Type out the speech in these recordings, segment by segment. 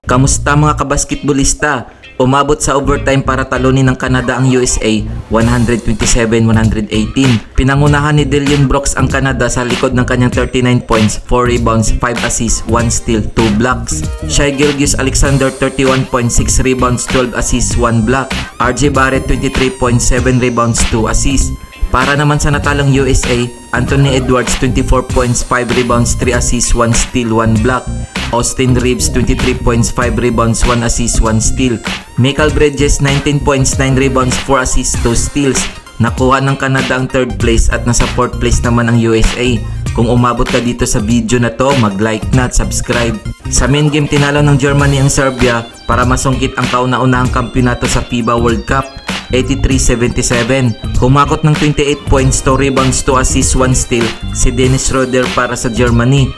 Kamusta mga kabasketbolista? Umabot sa overtime para talunin ng Canada ang USA 127-118. Pinangunahan ni Dillon Brooks ang Canada sa likod ng kanyang 39 points, 4 rebounds, 5 assists, 1 steal, 2 blocks. Shai Gilgeous-Alexander 31 points, 6 rebounds, 12 assists, 1 block. RJ Barrett 23 points, 7 rebounds, 2 assists. Para naman sa natalong USA, Anthony Edwards 24 points, 5 rebounds, 3 assists, 1 steal, 1 block. Austin Reeves 23 points, 5 rebounds, 1 assist, 1 steal. Mikal Bridges 19 points, 9 rebounds, 4 assists, 2 steals. Nakuha ng Canada ang 3rd place at nasa 4th place naman ang USA. Kung umabot ka dito sa video na to, mag-like na at subscribe. Sa main game, tinalo ng Germany ang Serbia para masungkit ang kauna-unahang kampyonato sa FIBA World Cup. 83-77. Humakot ng 28 points, 2 rebounds, 2 assists, 1 steal si Dennis Schroeder para sa Germany.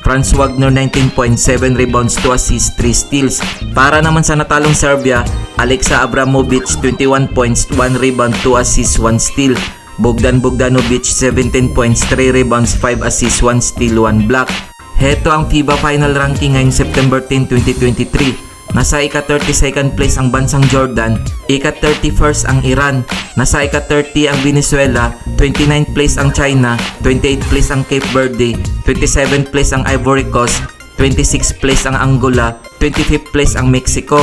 Franz Wagner 19 points, 7 rebounds, 2 assists, 3 steals. Para naman sa natalong Serbia, Alexa Abramovic 21 points, 1 rebound, 2 assists, 1 steal. Bogdan Bogdanovic 17 points, 3 rebounds, 5 assists, 1 steal, 1 block. Heto ang FIBA Final Ranking ngayong September 10, 2023. Nasa ika-32nd place ang bansang Jordan, ika-31st ang Iran, nasa ika-30 ang Venezuela, 29th place ang China, 28th place ang Cape Verde, 27th place ang Ivory Coast, 26th place ang Angola, 25th place ang Mexico,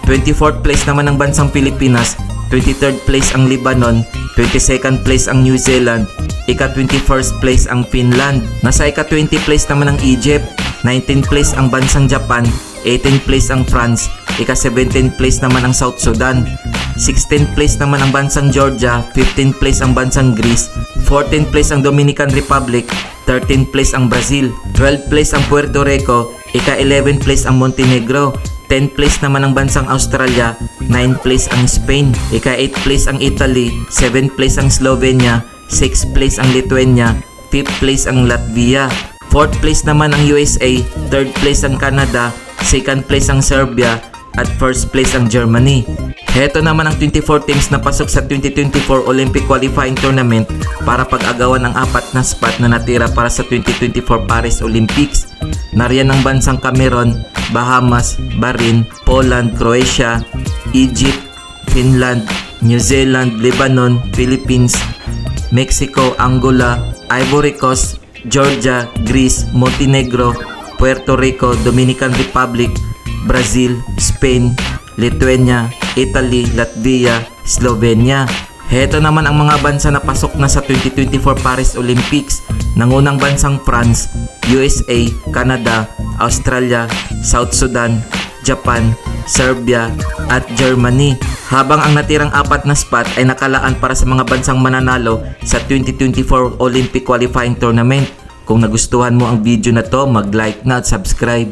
24th place naman ang bansang Pilipinas, 23rd place ang Lebanon, 22nd place ang New Zealand, ika-21st place ang Finland, nasa ika-20 place naman ang Egypt, 19th place ang bansang Japan, 18th place ang France, ika-17th place naman ang South Sudan, 16th place naman ang bansang Georgia, 15th place ang bansang Greece, 14th place ang Dominican Republic, 13th place ang Brazil, 12th place ang Puerto Rico, ika-11th place ang Montenegro, 10th place naman ang bansang Australia, 9th place ang Spain, ika-8th place ang Italy, 7th place ang Slovenia, 6th place ang Lithuania, 5th place ang Latvia, 4th place naman ang USA, 3rd place ang Canada, 2nd place ang Serbia, at 1st place ang Germany. Heto naman ang 24 teams na pasok sa 2024 Olympic Qualifying Tournament para pag-agawan ang 4 na spot na natira para sa 2024 Paris Olympics. Nariyan ang bansang Cameroon, Bahamas, Bahrain, Poland, Croatia, Egypt, Finland, New Zealand, Lebanon, Philippines, Mexico, Angola, Ivory Coast, Georgia, Greece, Montenegro, Puerto Rico, Dominican Republic, Brazil, Spain, Lithuania, Italy, Latvia, Slovenia. Heto naman ang mga bansa na pasok na sa 2024 Paris Olympics. Nangunang bansang France, USA, Canada, Australia, South Sudan, Japan, Serbia, at Germany. Habang ang natirang 4 na spot ay nakalaan para sa mga bansang mananalo sa 2024 Olympic Qualifying Tournament. Kung nagustuhan mo ang video na to, mag-like na at subscribe.